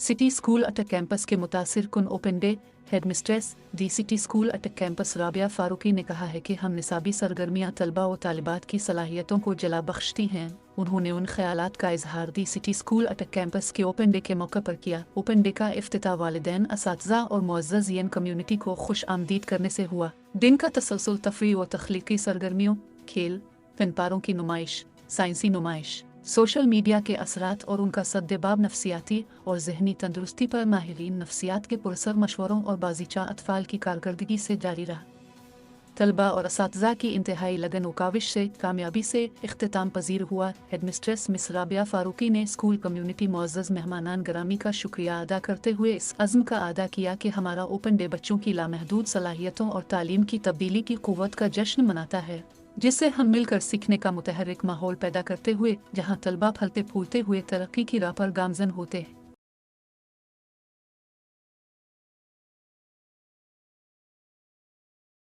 City school अटक campus के मुतासिर कुन ओपन डे। हेडमिस्ट्रेस दी सिटी स्कूल अटक कैंपस राबिया फारूकी ने कहा है कि हम निसाबी सरगर्मियाँ तलबा व तालिबात की सलाहियतों को जला बख्शती हैं। उन्होंने उन ख्यालात का इजहार दी सिटी स्कूल अटक कैंपस के ओपन डे के मौके पर किया। ओपन डे का इफ्तिताह वालिदैन, असातिज़ा और मुअज़्ज़ज़ यन कम्युनिटी को खुश आमदीद करने से हुआ। दिन का तसलसल तफरी व तख्लीकी सरगर्मियों, खेल, फनपारों की नुमाइश, साइंसी नुमाइश, सोशल मीडिया के असरात और उनका सद्देबाब नफ्सियाती और जहनी तंदुरुस्ती पर माहिरीन नफ्सियात के पुरसर मशवरों और बाज़ीचा अतफ़ाल की कारकर्दगी से जारी रहा। तलबा और असातिज़ा की इंतहाई लगन व काविश से कामयाबी से इख्तिताम पजीर हुआ। हेडमिस्ट्रेस मिस राबिया फारूकी ने स्कूल कम्युनिटी मुअज़्ज़ज़ मेहमानान गरामी का शुक्रिया अदा करते हुए इस अज़्म का अदा किया कि हमारा ओपन डे बच्चों की लामहदूद सलाहियतों और तालीम की तब्दीली की क़ुव्वत का जश्न मनाता है, जिससे हम मिलकर सीखने का मुतहर्रिक माहौल पैदा करते हुए जहाँ तलबा फलते फूलते हुए तरक्की की राह पर गामज़न होते हैं।